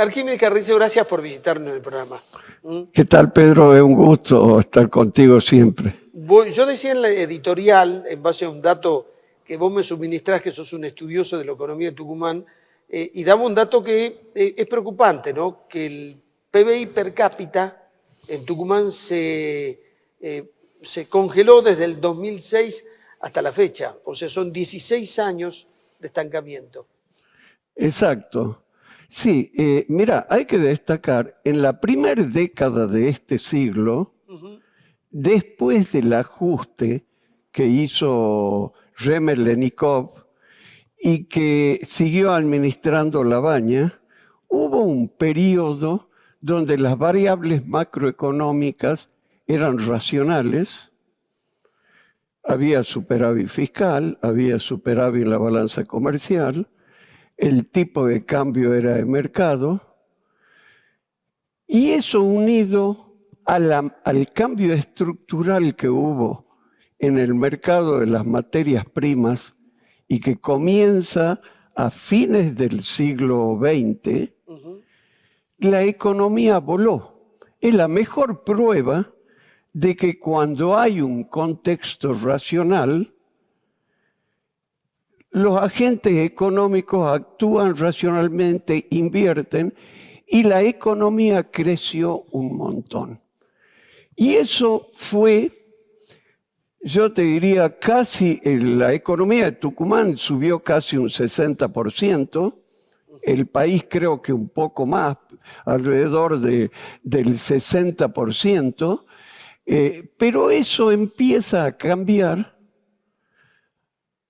Arquímedes Carrizo, gracias por visitarnos en el programa. ¿Qué tal, Pedro? Es un gusto estar contigo siempre. Yo decía en la editorial, en base a un dato que vos me suministrás, que sos un estudioso de la economía de Tucumán, y daba un dato que es preocupante, ¿no? Que el PBI per cápita en Tucumán se congeló desde el 2006 hasta la fecha. O sea, son 16 años de estancamiento. Exacto. Sí, mira, hay que destacar, en la primera década de este siglo, después del ajuste que hizo Remer-Lenikov y que siguió administrando Lavagna, hubo un periodo donde las variables macroeconómicas eran racionales, había superávit fiscal, había superávit en la balanza comercial, el tipo de cambio era de mercado, y eso unido al cambio estructural que hubo en el mercado de las materias primas y que comienza a fines del siglo XX, la economía voló. Es la mejor prueba de que cuando hay un contexto racional, los agentes económicos actúan racionalmente, invierten, y la economía creció un montón. Y eso fue, yo te diría, casi, la economía de Tucumán subió casi un 60%, el país creo que un poco más, alrededor del 60%, pero eso empieza a cambiar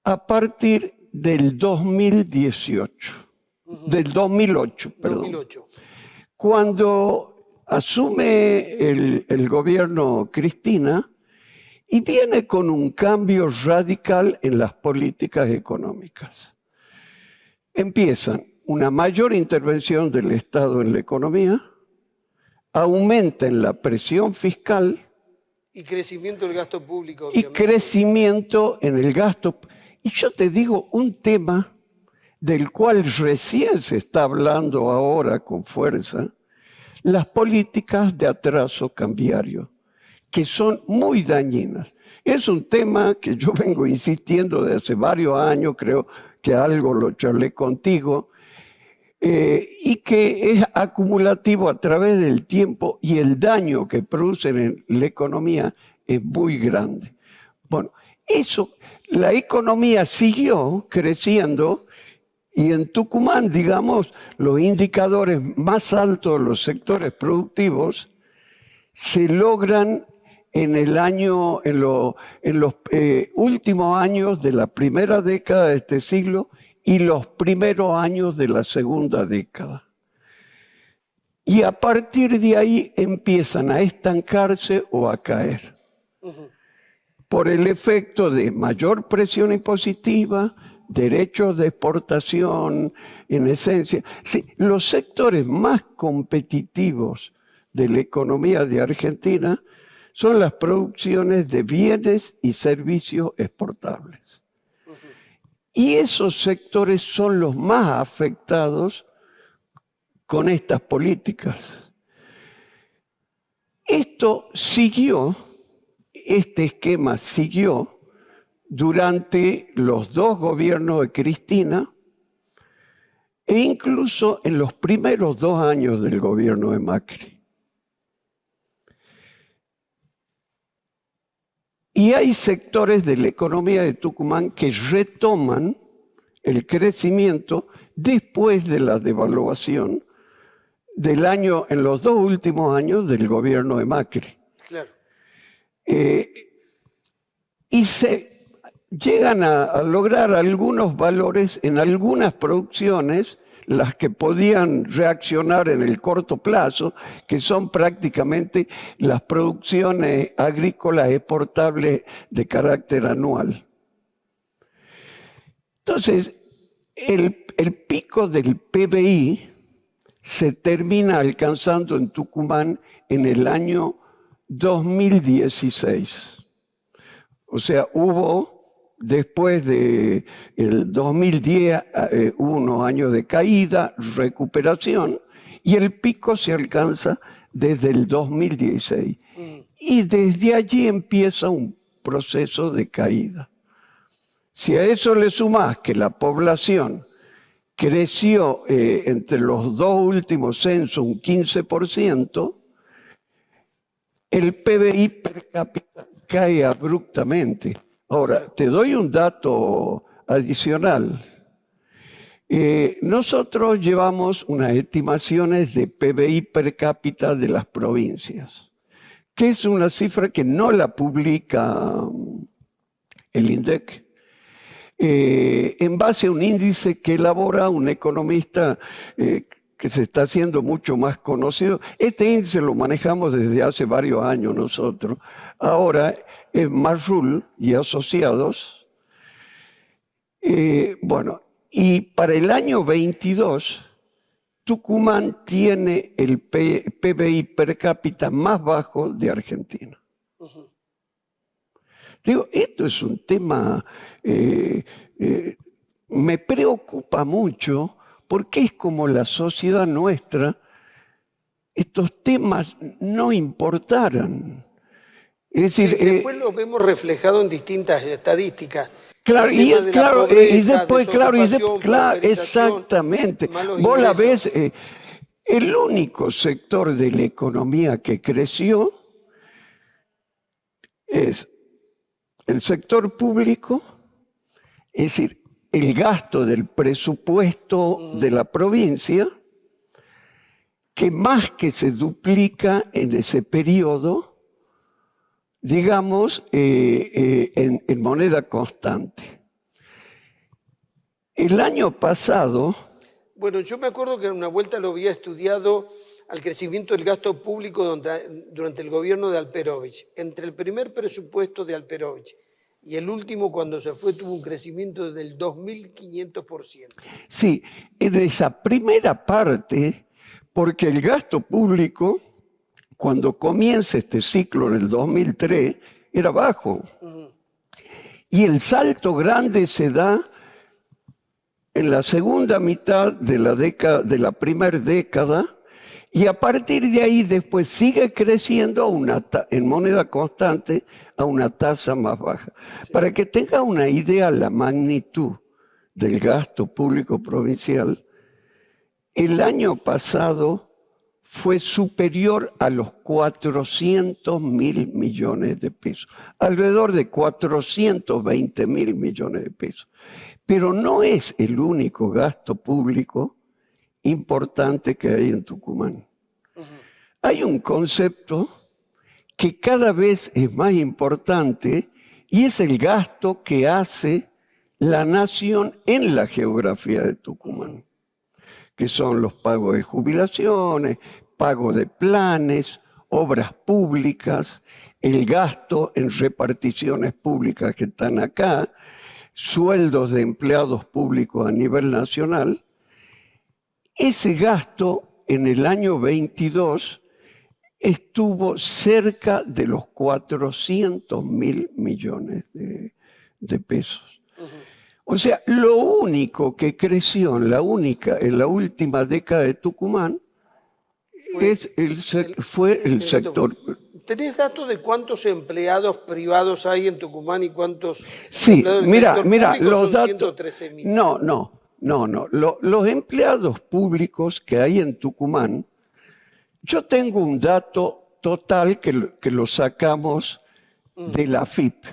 a partir del 2018, del 2008, perdón. 2008. Cuando asume el gobierno Cristina y viene con un cambio radical en las políticas económicas. Empiezan una mayor intervención del Estado en la economía, aumentan la presión fiscal y crecimiento del gasto público. Y crecimiento en el gasto. Y yo te digo un tema del cual recién se está hablando ahora con fuerza, las políticas de atraso cambiario, que son muy dañinas. Es un tema que yo vengo insistiendo desde hace varios años, creo que algo lo charlé contigo, y que es acumulativo a través del tiempo y el daño que producen en la economía es muy grande. Bueno, eso, la economía siguió creciendo y en Tucumán, digamos, los indicadores más altos de los sectores productivos se logran en los últimos años de la primera década de este siglo y los primeros años de la segunda década. Y a partir de ahí empiezan a estancarse o a caer. Por el efecto de mayor presión impositiva, derechos de exportación, en esencia. Sí, los sectores más competitivos de la economía de Argentina son las producciones de bienes y servicios exportables. Y esos sectores son los más afectados con estas políticas. Este esquema siguió durante los dos gobiernos de Cristina e incluso en los primeros 2 años del gobierno de Macri. Y hay sectores de la economía de Tucumán que retoman el crecimiento después de la devaluación en los 2 últimos años del gobierno de Macri. Claro. Y se llegan a lograr algunos valores en algunas producciones, las que podían reaccionar en el corto plazo, que son prácticamente las producciones agrícolas exportables de carácter anual. Entonces, el pico del PBI se termina alcanzando en Tucumán en el año 2016. O sea, después del 2010, hubo unos años de caída, recuperación, y el pico se alcanza desde el 2016. Y desde allí empieza un proceso de caída. Si a eso le sumás que la población creció entre los dos últimos censos un 15%, el PBI per cápita cae abruptamente. Ahora, te doy un dato adicional. Nosotros llevamos unas estimaciones de PBI per cápita de las provincias, que es una cifra que no la publica el INDEC, en base a un índice que elabora un economista que se está haciendo mucho más conocido. Este índice lo manejamos desde hace varios años nosotros. Ahora es Marrul y Asociados. Bueno, y para el año 22, Tucumán tiene el PBI per cápita más bajo de Argentina. Digo, esto es un tema, me preocupa mucho porque es como la sociedad nuestra, estos temas no importaran. Es decir, sí, después lo vemos reflejado en distintas estadísticas. Claro, y después, claro, exactamente. Vos la ves, el único sector de la economía que creció es el sector público, es decir, el gasto del presupuesto de la provincia, que más que se duplica en ese periodo, digamos, en moneda constante. El año pasado... Bueno, yo me acuerdo que en una vuelta lo había estudiado al crecimiento del gasto público durante el gobierno de Alperovich. Entre el primer presupuesto de Alperovich y el último, cuando se fue, tuvo un crecimiento del 2.500%. Sí, en esa primera parte, porque el gasto público, cuando comienza este ciclo en el 2003, era bajo. Y el salto grande se da en la segunda mitad de la primera década, y a partir de ahí después sigue creciendo en moneda constante a una tasa más baja. Sí. Para que tenga una idea la magnitud del gasto público provincial, el año pasado fue superior a los 400.000 millones de pesos, alrededor de 420.000 millones de pesos. Pero no es el único gasto público importante que hay en Tucumán. Hay un concepto que cada vez es más importante y es el gasto que hace la nación en la geografía de Tucumán, que son los pagos de jubilaciones, pagos de planes, obras públicas, el gasto en reparticiones públicas que están acá, sueldos de empleados públicos a nivel nacional. Ese gasto en el año 22 estuvo cerca de los 400.000 millones de pesos. O sea, lo único que creció en la última década de Tucumán fue el sector. ¿Tenés datos de cuántos empleados privados hay en Tucumán y cuántos sí, empleados mira, los son datos. 113.000? No. Los empleados públicos que hay en Tucumán, yo tengo un dato total que lo sacamos de la AFIP,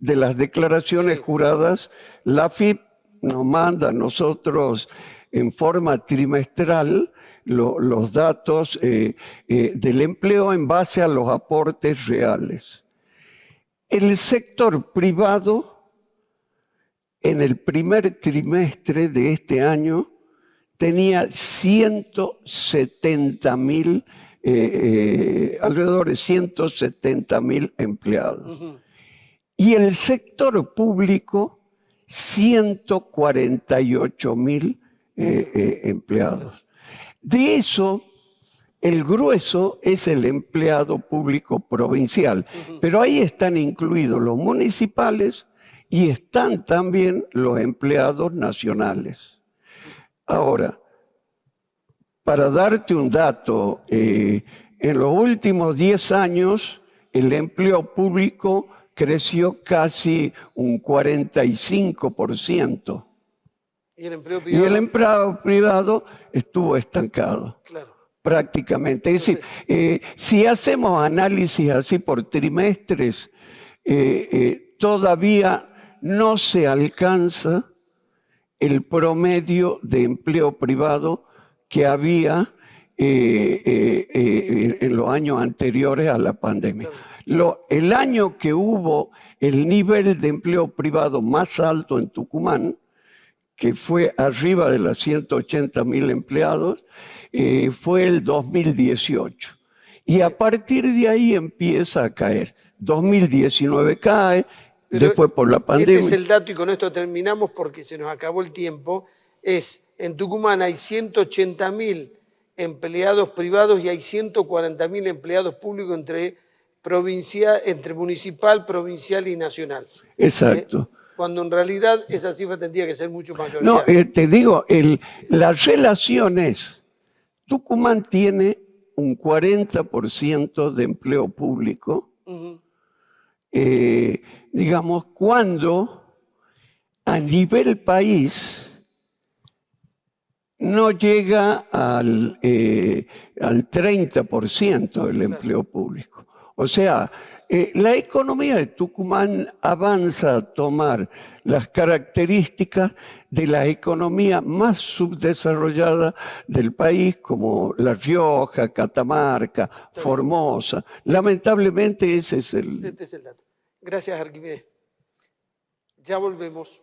de las declaraciones juradas. La AFIP nos manda a nosotros en forma trimestral los datos del empleo en base a los aportes reales. El sector privado, en el primer trimestre de este año, tenía 170.000, alrededor de 170.000 empleados. Y el sector público, 148.000 empleados. De eso, el grueso es el empleado público provincial, pero ahí están incluidos los municipales y están también los empleados nacionales. Ahora, para darte un dato, en los últimos 10 años el empleo público creció casi un 45%. ¿Y el empleo Y privado? el empleo privado estuvo estancado. Claro. Prácticamente. Es decir, si hacemos análisis así por trimestres, todavía no se alcanza el promedio de empleo privado que había en los años anteriores a la pandemia. El año que hubo el nivel de empleo privado más alto en Tucumán, que fue arriba de las 180.000 empleados, fue el 2018. Y a partir de ahí empieza a caer. 2019 cae, Pero después por la pandemia. Este es el dato y con esto terminamos porque se nos acabó el tiempo. En Tucumán hay 180.000 empleados privados y hay 140.000 empleados públicos entre municipal, provincial y nacional. Exacto. Cuando en realidad esa cifra tendría que ser mucho mayor. No, te digo, la relación es, Tucumán tiene un 40% de empleo público, digamos, cuando a nivel país no llega al 30% del empleo público. O sea, la economía de Tucumán avanza a tomar las características de la economía más subdesarrollada del país, como La Rioja, Catamarca, Formosa. Lamentablemente ese es el... Este es el dato. Gracias, Arquímedes. Ya volvemos.